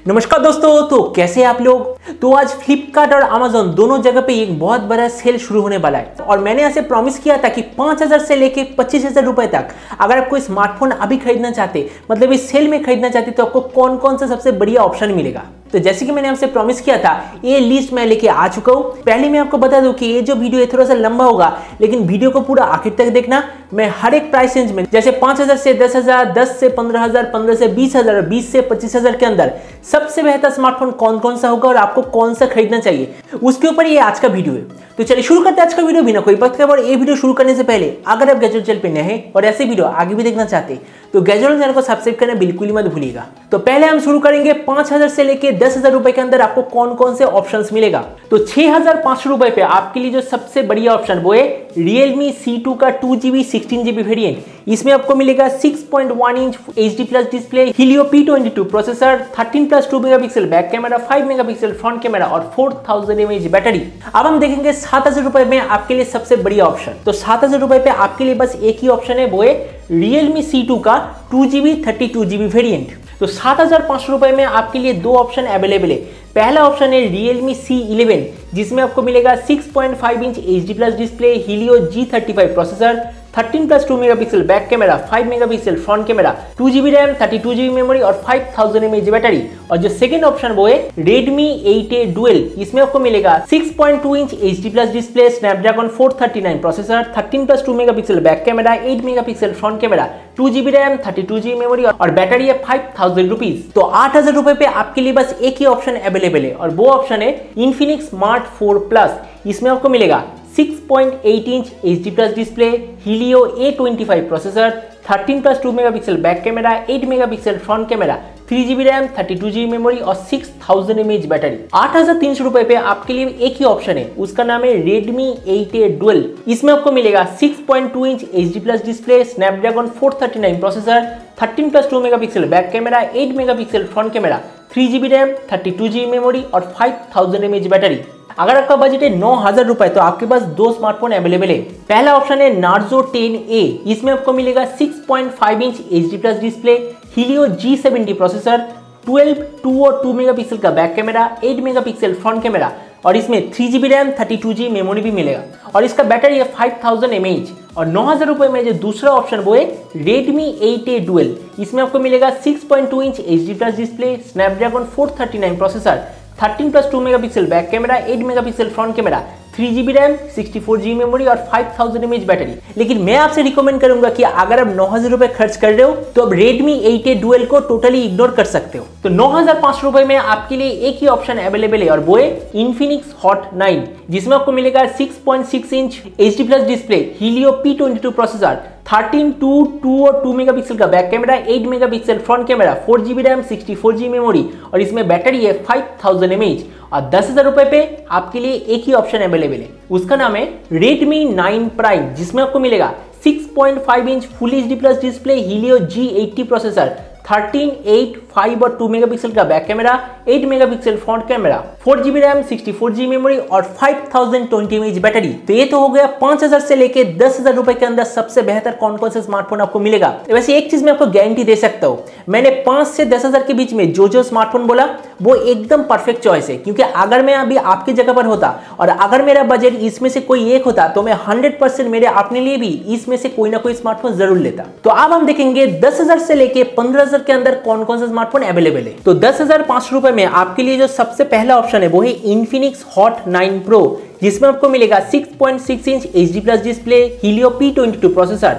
नमस्कार दोस्तों, तो कैसे हैं आप लोग। तो आज फ्लिपकार्ट और अमेजोन दोनों जगह पे एक बहुत बड़ा सेल शुरू होने वाला है और मैंने ऐसे प्रॉमिस किया था कि 5,000 से लेके 25,000 रुपए तक अगर आप कोई स्मार्टफोन अभी खरीदना चाहते, मतलब इस सेल में खरीदना चाहते, तो आपको कौन कौन सा सबसे बढ़िया ऑप्शन मिलेगा। तो जैसे कि मैंने आपसे प्रॉमिस किया था, ये लिस्ट मैं लेके आ चुका हूँ। पहले मैं आपको बता दूं कि ये जो वीडियो है थोड़ा सा लंबा होगा, लेकिन वीडियो को पूरा आखिर तक देखना। मैं हर एक प्राइस रेंज में, जैसे 5,000 से 10,000, 10 से 15,000, 15 से 20,000 और 20 से 25,000 के अंदर सबसे बेहतर स्मार्टफोन कौन कौन सा होगा और आपको कौन सा खरीदना चाहिए, उसके ऊपर ये आज का वीडियो है। तो चलिए शुरू करते हैं आज का वीडियो बिना कोई वक्त के। और ये वीडियो शुरू करने से पहले अगर आप गैजेट चैनल पे नए हैं और ऐसे वीडियो आगे भी देखना चाहते हैं तो गैजेट चैनल को सब्सक्राइब करना बिल्कुल ही मत भूलिएगा। तो पहले हम शुरू करेंगे 5,000 से लेके 10,000 रुपए के अंदर आपको कौन कौन से ऑप्शंस मिलेगा। तो 6,500 रुपए पे आपके लिए जो सबसे बढ़िया ऑप्शन वो है Realme C2 का 2GB 16GB वेरिएंट। इसमें आपको मिलेगा 6.1 inch HD plus display, Helio P22 processor, 13+2 megapixel back camera, 5 megapixel front camera और 4000 mAh बैटरी। अब हम देखेंगे 7,000 रुपए में आपके लिए सबसे बढ़िया ऑप्शन। तो 7,000 रुपए पे आपके लिए बस एक ही ऑप्शन है, वो है Realme C2 का 2GB 32GB वेरिएंट। तो 7,500 रुपए में आपके लिए दो ऑप्शन अवेलेबल है। पहला ऑप्शन है Realme C11, जिसमें आपको मिलेगा 6.5 inch HD plus display, Helio G35 processor, 13+2 megapixel back camera, 5 megapixel front camera, 2GB RAM, 32GB memory और 5000 mAh बैटरी। और जो सेकंड ऑप्शन वो है Redmi 8A Dual, इसमें आपको मिलेगा 6.2 inch HD plus display, Snapdragon 439 processor, 13+2 megapixel back camera, 8 megapixel front camera, 2GB RAM, 32GB memory और battery है 5000 रुपीज। तो 8,000 रुपए पे आपके लिए बस एक ही ऑप्शन अवेलेबल है और वो ऑप्शन है Infinix Smart 4 Plus। इसमें आपको मिलेगा 6.8 inch HD plus display, Helio A25 processor, 13+2 megapixel back camera, 8 megapixel front camera, 3GB RAM, 32GB memory और 6000 mAh बैटरी। 8,300 रुपए पे आपके लिए एक ही ऑप्शन है, उसका नाम है Redmi 8A Dual। इसमें आपको मिलेगा 6.2 inch HD plus display, Snapdragon 439 processor, 13+2 megapixel back camera, 8 megapixel front camera, 3GB RAM, 32GB memory और 5000 mAh बैटरी। अगर आपका बजट है 9,000 रुपए तो आपके पास दो स्मार्टफोन अवेलेबल है। पहला ऑप्शन है Narzo 10A, इसमें आपको मिलेगा 6.5 inch HD plus display, Helio G70 processor, 2 और 2 मेगापिक्सल का back camera, 8 megapixel front camera और इसमें 3GB रैम, 32GB मेमोरी भी मिलेगा और इसका बैटरी है 5000 mAh। और 9,000 रुपए में जो दूसरा ऑप्शन वो है Redmi 8A Dual, इसमें आपको मिलेगा 6.2 inch HD plus display, Snapdragon 439 processor, 13+2 megapixel back camera, 8 megapixel front camera, 3GB RAM, 64GB memory और 5000 mAh बैटरी। लेकिन मैं आपसे रिकमेंड करूंगा कि अगर आप 9,000 रुपए खर्च कर रहे हो तो अब Redmi 8A Dual को टोटली इग्नोर कर सकते हो। तो 9,500 रुपए में आपके लिए एक ही ऑप्शन अवेलेबल है और वो है Infinix Hot 9, जिसमें आपको मिलेगा 6.6 inch HD plus display, Helio P22 processor, 2 और 2 मेगापिक्सल का back camera, 8 megapixel front camera, 4GB RAM, 64GB memory और इसमें बैटरी है 5000 mAh। और 10,000 रुपए पे आपके लिए एक ही ऑप्शन अवेलेबल है, उसका नाम है Redmi 9 Prime, जिसमें आपको मिलेगा 6.5 inch full HD plus display, Helio G80 processor, 13, 8, 5 और 2 मेगापिक्सल का back camera, 8 megapixel front camera, 4GB RAM, 64GB memory और 5020 mAh बैटरी। तो ये तो हो गया 5,000 से लेके 10,000 रुपए के अंदर सबसे बेहतर कौन कौन से स्मार्टफोन आपको मिलेगा। वैसे एक चीज मैं आपको गारंटी दे सकता हूँ, मैंने 5 से 10,000 के बीच में जो स्मार्टफोन बोला वो एकदम परफेक्ट चॉइस है, क्योंकि अगर मैं अभी आपकी जगह पर होता और अगर मेरा बजट इसमें से कोई एक होता तो मैं 100% मेरे अपने लिए भी इसमें से कोई ना कोई स्मार्टफोन जरूर लेता। तो अब हम देखेंगे 10,000 से लेके 15,000 के अंदर कौन कौन सा स्मार्टफोन अवेलेबल है। तो 10,500 रुपए में आपके लिए जो सबसे पहला ऑप्शन है वो है Infinix Hot 9 Pro, जिसमें आपको मिलेगा 6.6 inch HD plus display, Helio P22 processor,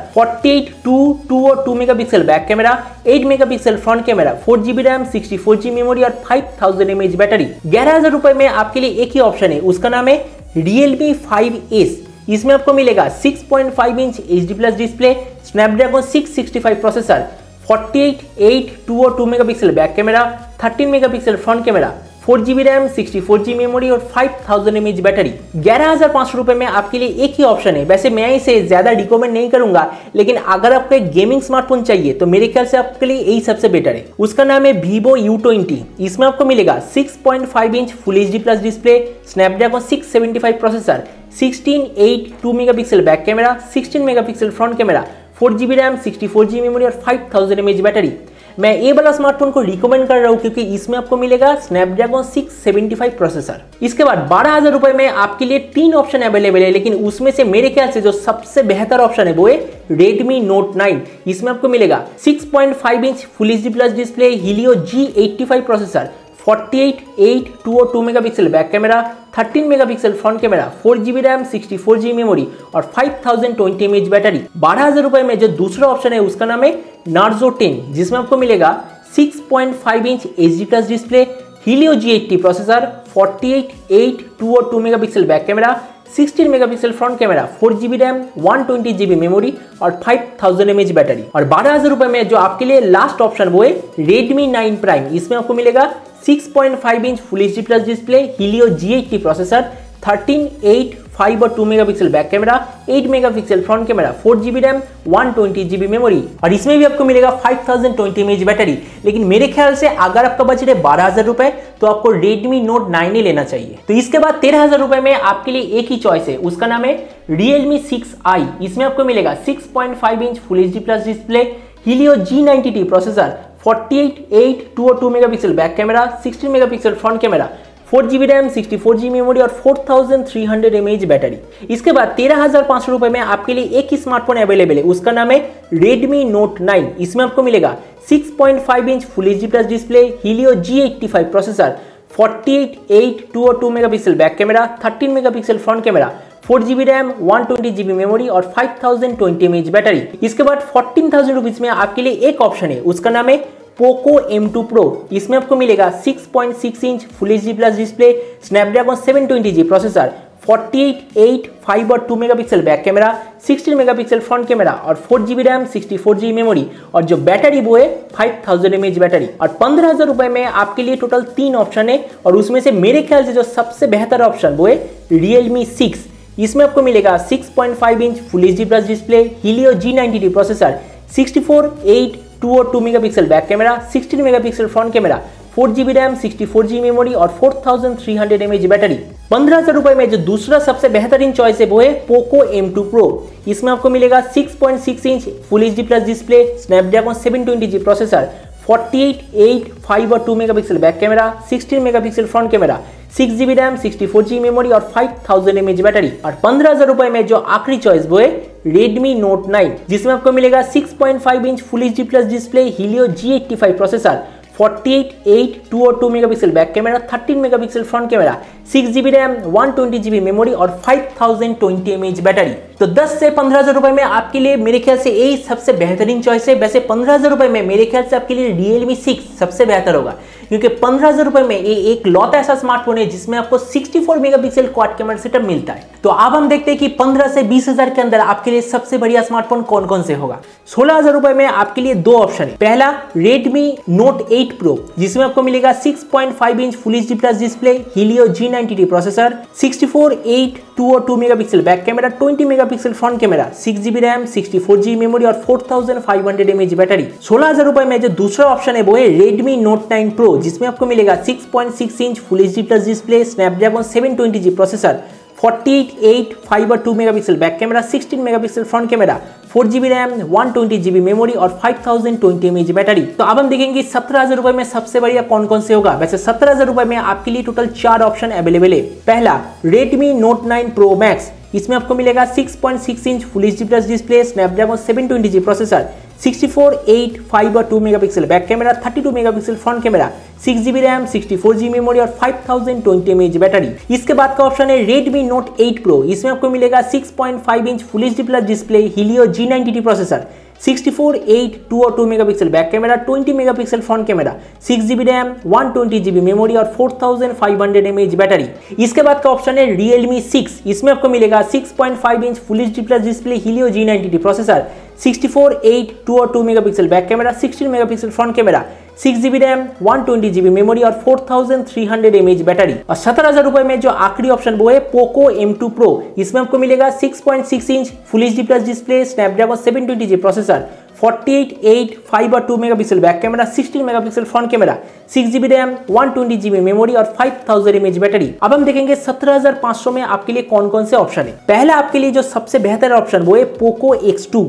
2 और 2 megapixel back camera, 8 megapixel front camera, 4GB RAM, 64GB memory और 5000 mAh बैटरी। 11,000 रुपए में आपके लिए एक ही ऑप्शन है, उसका नाम है Realme 5S। इसमें आपको मिलेगा 6.5 inch HD plus display, Snapdragon 665 processor, 2 और 2 megapixel back camera, 13 megapixel front camera, 4GB RAM, 64GB memory और 5000 mAh बैटरी। 11,500 रुपए में आपके लिए एक ही ऑप्शन है। वैसे मैं इसे ज्यादा रिकमेंड नहीं करूंगा, लेकिन अगर आपको एक गेमिंग स्मार्टफोन चाहिए तो मेरे ख्याल से आपके लिए यही सबसे बेटर है। उसका नाम है Vivo U20। इसमें आपको मिलेगा 6.5 inch full HD plus display, Snapdragon 675 processor, 16, 8, 2 megapixel back camera, 16 megapixel front camera, 4GB RAM, 64GB memory और 5000 mAh बैटरी। मैं ये वाला स्मार्टफोन को रिकमेंड कर रहा हूँ क्योंकि इसमें आपको मिलेगा स्नैपड्रैगन 675 प्रोसेसर। इसके बाद 12,000 रुपए में आपके लिए 3 ऑप्शन अवेलेबल है, लेकिन उसमें से मेरे ख्याल से जो सबसे बेहतर ऑप्शन है वो है Redmi Note 9। इसमें आपको मिलेगा 6.5 inch full HD plus display, Helio G85 processor, 48, 8, 2 और 2 megapixel back camera, 13 megapixel front camera, 4GB RAM, 64GB memory और 5020 mAh बैटरी। 12,000 रुपए में जो दूसरा ऑप्शन है उसका नाम है Narzo 10, जिसमें आपको मिलेगा 6.5 inch HD plus display, Helio G80 processor, 48, 8, 2 और 2 megapixel back camera, 16 megapixel front camera, 4GB RAM, 120GB memory और 5000 mAh बैटरी। और 12,000 रुपए में जो आपके लिए लास्ट ऑप्शन वो है Redmi 9 Prime। इसमें आपको मिलेगा 6.5 inch full HD plus display, Helio G80 processor, 13, 8, 5 और 2 megapixel back camera, 8 megapixel front camera, 4GB RAM, 120GB memory और इसमें भी आपको मिलेगा 5020 mAh बैटरी। लेकिन मेरे ख्याल से अगर आपका बजट है 12,000 रुपए तो आपको Redmi Note 9 ही लेना चाहिए। तो इसके बाद 13,000 रुपए में आपके लिए एक ही चॉइस है, उसका नाम है Realme 6i। इसमें आपको मिलेगा 6.5 inch full HD plus display, Helio G90T processor, 48, 8, 2 और 2 megapixel back camera, 16 megapixel front camera, 4GB RAM, 64GB memory और 4300 mAh बैटरी। इसके बाद 13,500 रुपए में आपके लिए एक ही स्मार्टफोन अवेलेबल है, उसका नाम है Redmi Note 9। इसमें आपको मिलेगा 6.5 inch full HD plus display, Helio G85 processor, 48, 8, 2 और 2 megapixel back camera, 13 megapixel front camera, 4GB RAM, 120GB memory और 5020 mAh बैटरी। इसके बाद 14,000 रुपीज में आपके लिए एक ऑप्शन है, उसका नाम है Poco M2 Pro। इसमें आपको मिलेगा 6.6 inch full HD plus display, Snapdragon 720G processor, 48, 8, 5 और 2 megapixel back camera, 16 megapixel front camera और 4GB रैम, 64GB मेमोरी और जो बैटरी वो है 5000 mAh बैटरी। और 15,000 रुपए में आपके लिए टोटल 3 ऑप्शन है और उसमें से मेरे ख्याल से जो सबसे बेहतर ऑप्शन वो है Realme 6। इसमें आपको मिलेगा 6.5 inch full HD plus display, Helio G90T processor, 64, 8, 2 और 2 megapixel back camera, 16 megapixel front camera, 4GB RAM, 64GB memory और 4300 mAh बैटरी। 15,000 रुपए में जो दूसरा सबसे बेहतरीन चॉइस है वो है Poco M2 Pro। इसमें आपको मिलेगा 6.6 inch full HD plus display, Snapdragon 720G processor, 48, 8, 5 और 2 megapixel back camera, 16 megapixel front camera, 6GB RAM, 64GB memory और 5000 mAh बैटरी। और 15,000 रुपए में जो आखिरी चॉइस वो है Redmi Note 9, जिसमें आपको मिलेगा 6.5 inch full HD plus display, Helio G85 processor, 48, 8, 2 और 2 megapixel back camera, 13 megapixel front camera, 6GB RAM, 120GB memory और 5020 mAh बैटरी। तो 10 से 15,000 रुपए में आपके लिए मेरे ख्याल से यही सबसे बेहतरीन चॉइस है। वैसे 15,000 रुपए में मेरे ख्याल से आपके लिए Realme 6 सबसे बेहतर होगा, क्योंकि 15,000 रुपए में ये एक लौता ऐसा स्मार्टफोन है जिसमें आपको 64 मेगापिक्सल क्वाड कैमरा सेटअप मिलता है। तो अब हम देखते हैं कि 15 से 20,000 के अंदर आपके लिए सबसे बढ़िया स्मार्टफोन कौन कौन से होगा। 16,000 रुपए में आपके लिए 2 ऑप्शन है। पहला Redmi Note 8 Pro, जिसमें आपको मिलेगा 6.5 inch full HD plus display, Helio G90T processor, 64, 8, 2 और 2 megapixel back camera, 20 megapixel front camera, 6GB RAM, 64GB memory और 4500 mAh बैटरी। 16,000 रुपए में जो दूसरा ऑप्शन है वो है Redmi Note 9 Pro, जिसमें आपको मिलेगा 6.6 inch full HD plus display, Snapdragon 720G processor, 48, 8, 5 और 2 megapixel back camera, 16 megapixel front camera, 4GB RAM, 120GB memory और 5020 mAh बैटरी। तो अब हम देखेंगे 17,000 रुपए में सबसे बढ़िया कौन कौन से होगा। वैसे 17,000 रुपए में आपके लिए टोटल 4 ऑप्शन अवेलेबल है। पहला Redmi Note 9 Pro Max, इसमें आपको मिलेगा 6.6 inch full HD plus display, Snapdragon 720G processor, 64, 8, 5 और 2 megapixel back camera, 32 megapixel front camera, 6GB RAM, 64GB memory और 5020 mAh बैटरी। इसके बाद का ऑप्शन है Redmi Note 8 Pro। इसमें आपको मिलेगा 6.5 inch full HD plus display, Helio G90T processor, 64, 8, 2 और 2 megapixel back camera, 20 megapixel front camera, 6GB RAM, 120GB memory और 4500 mAh बैटरी। इसके बाद का ऑप्शन है Realme 6। इसमें आपको मिलेगा 6.5 inch full HD plus display, Helio G90T processor, 64, 8, 2 और 2 megapixel back camera, 16 megapixel front camera, 6GB RAM, 120GB memory और 4300 mAh बैटरी। और 17,000 रुपए में जो आखिरी ऑप्शन वो है Poco M2 Pro। इसमें आपको मिलेगा 6.6 inch full HD plus display, Snapdragon 720G processor, 48, 8, 5 और 2 megapixel back camera, 16 megapixel front camera, 6GB RAM, 120GB memory और 5000 mAh बैटरी। अब हम देखेंगे 17,500 में आपके लिए कौन कौन से ऑप्शन है। पहला आपके लिए जो सबसे बेहतर ऑप्शन वो है Poco X2।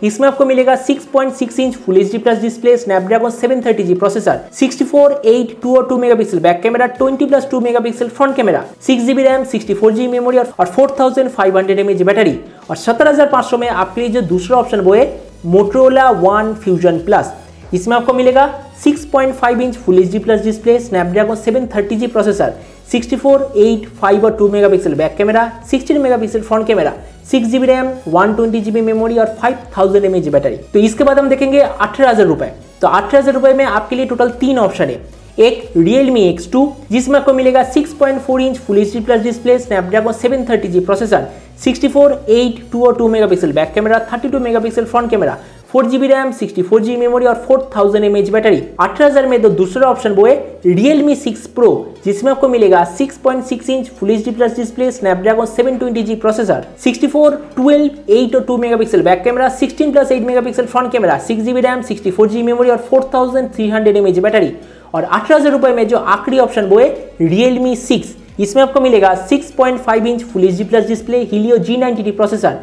इसमें आपको मिलेगा 6.6 inch full HD plus display, Snapdragon 730G processor, 64, 8, 2 और 2 megapixel back camera, 20+2 megapixel front camera, 6GB RAM, 64GB memory और 4500 mAh बैटरी। और 17500 में आपके लिए जो दूसरा ऑप्शन वो है मोटोरोला वन फ्यूजन प्लस। इसमें आपको मिलेगा 6.5 inch full HD plus display, Snapdragon 730G processor, 64, 8, 5 और 2 megapixel back camera, 16 megapixel front camera, 6GB RAM, 120GB memory और 5000 mAh बैटरी। तो इसके बाद हम देखेंगे 18,000 रुपए। तो 18,000 रुपए में आपके लिए टोटल 3 ऑप्शन है। एक Realme X2 जिसमें आपको मिलेगा 6.4 inch full HD plus display, Snapdragon 730G processor, 64, 8, 2 और 2 megapixel back camera, 32 megapixel front camera, 4GB RAM, 64GB memory और 4000 mAh बैटरी। 18,000 में तो दूसरा ऑप्शन वो है Realme 6 Pro जिसमें आपको मिलेगा 6.6 inch full HD plus display, Snapdragon 720G processor, 64, 12, 8 और 2 megapixel back camera, 16+8 megapixel front camera, 6GB RAM, 64GB memory और 4300 mAh बैटरी। और 18,000 रुपए में जो आखिरी ऑप्शन वो है Realme 6, इसमें आपको मिलेगा 6.5 inch full HD plus display, Helio G90T processor,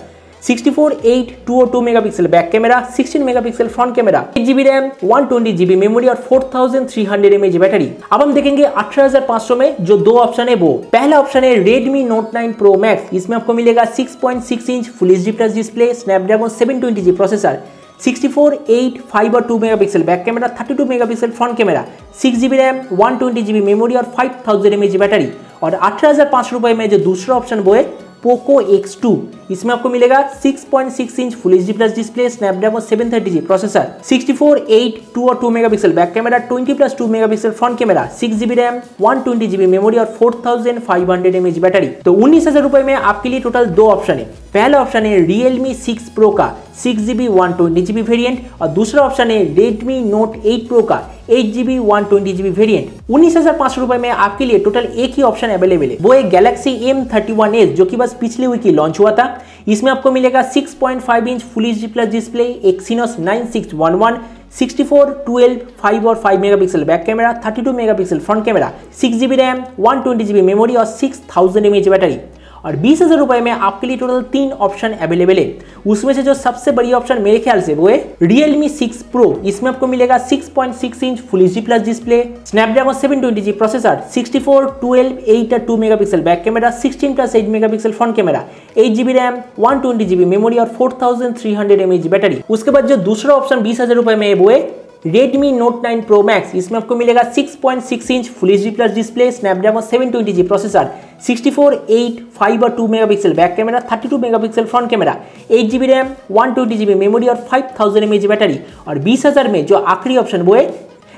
64, 8, 2 और 2 megapixel back camera, 16 megapixel front camera, 8GB RAM, 120GB memory और 4300 mAh बैटरी। अब हम देखेंगे 18,500 में जो दो ऑप्शन है वो पहला ऑप्शन है Redmi Note 9 Pro Max। इसमें आपको मिलेगा 6.6 inch full HD plus display, Snapdragon 720G processor, 64, 8, 5 और 2 megapixel back camera, 32 megapixel front camera, 6GB RAM, 120GB memory और 5000 mAh बैटरी। और 18,500 रुपए में जो दूसरा ऑप्शन वो है Poco X2। इसमें आपको मिलेगा 6.6 inch full HD plus display, Snapdragon 730G processor, 64, 8, 2 और 2 megapixel back camera, 20+2 megapixel front camera, 6GB RAM, 120GB memory और 4500 mAh बैटरी। तो 19,000 रुपए में आपके लिए टोटल दो ऑप्शन है। पहला ऑप्शन है Realme 6 Pro का 6GB 120GB वेरिएंट और दूसरा ऑप्शन है Redmi Note 8 Pro का 8GB 120GB वेरिएंट। 19,500 रुपए में आपके लिए टोटल एक ही ऑप्शन अवेलेबल है, वो है Galaxy M31s जो कि बस पिछले वीक ही लॉन्च हुआ था। इसमें आपको मिलेगा 6.5 inch full HD plus display, Exynos 9611, 64, 12, 5 और 5 megapixel back camera, 32 megapixel front camera, 6GB RAM, 120GB memory और 6000 mAh बैटरी। और 20,000 रुपए में आपके लिए टोटल 3 ऑप्शन अवेलेबल है। उसमें से जो सबसे बड़ी ऑप्शन मेरे ख्याल से वो है Realme 6 Pro। इसमें आपको मिलेगा 6.6 inch full HD plus display, Snapdragon 720G processor, 64, 12, 8 और 2 megapixel back camera, 16+8 megapixel front camera, 8GB RAM, 120GB memory और 4300 mAh बैटरी। उसके बाद जो दूसरा ऑप्शन 20,000 रुपए में है वो है Redmi Note 9 Pro Max। इसमें आपको मिलेगा 6.6 inch full HD plus display, Snapdragon 720G processor, 64, 8, 5 और 2 megapixel back camera, 32 megapixel front camera, 8GB RAM, 120GB memory और 5000 mAh बैटरी। और 20,000 में जो आखिरी ऑप्शन वो है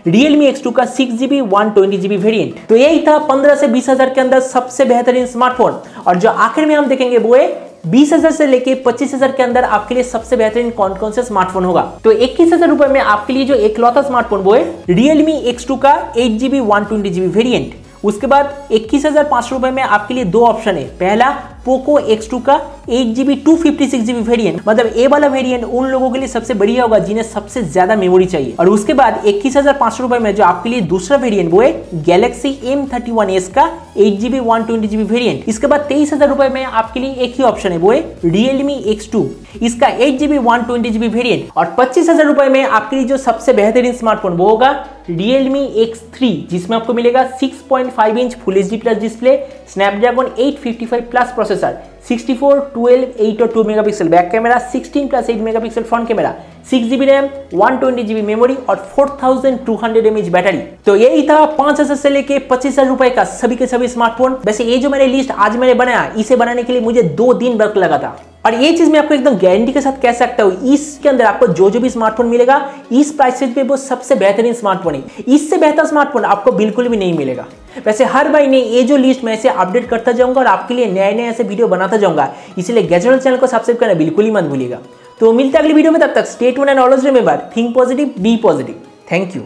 Realme X2 का 6GB 120GB वेरिएंट। तो यही था 15 से 20,000 के अंदर सबसे बेहतरीन स्मार्टफोन। और जो आखिर में हम देखेंगे वो है 20,000 से लेके 25,000 के अंदर आपके लिए सबसे बेहतरीन कौन कौन से स्मार्टफोन होगा। तो 21,000 रुपए में आपके लिए जो एकलौता स्मार्टफोन वो है Realme X2 का 8GB 120GB वेरिएंट। उसके बाद 21,500 रुपए में आपके लिए दो ऑप्शन है। पहला Poco X2 का 8GB 256GB वेरिएंट, मतलब ए वाला वेरिएंट उन लोगों के लिए सबसे बढ़िया होगा जिन्हें सबसे ज्यादा मेमोरी चाहिए। और उसके बाद 21,500 रुपए में जो आपके लिए दूसरा वेरिएंट वो है Galaxy M31s का 8GB 120GB वेरिएंट। इसके बाद 23,000 रुपए में आपके लिए एक ही ऑप्शन है, वो है Realme X2, इसका 8GB 120GB वेरिएंट। और 25,000 रुपए में आपके लिए जो सबसे बेहतरीन स्मार्टफोन वो होगा Realme X3, जिसमें आपको मिलेगा 6.5 inch full HD plus display, Snapdragon 855 plus processor, 64, 12, 8 और 2 megapixel back camera, 16+8 megapixel front camera, 6GB RAM, 120GB memory और 4200 mAh बैटरी। तो यही था 5,000 से लेके 25,000 रुपए का सभी के सभी स्मार्टफोन। वैसे ये जो मैंने लिस्ट आज मैंने बनाया, इसे बनाने के लिए मुझे 2 दिन वक्त लगा था। और ये चीज मैं आपको एकदम गारंटी के साथ कह सकता हूँ, इसके अंदर आपको जो भी स्मार्टफोन मिलेगा इस प्राइस रेंज पे वो सबसे बेहतरीन स्मार्टफोन है। इससे बेहतर स्मार्टफोन आपको बिल्कुल भी नहीं मिलेगा। वैसे हर महीने ये जो लिस्ट मैं इसे अपडेट करता जाऊंगा और आपके लिए नए नए ऐसे वीडियो बनाता जाऊंगा, इसलिए गैजेट चैनल को सब्सक्राइब करना बिल्कुल ही मत भूलिएगा। तो मिलते हैं अगली वीडियो में, तब तक stay tuned and always remember, think positive, be positive. Thank you.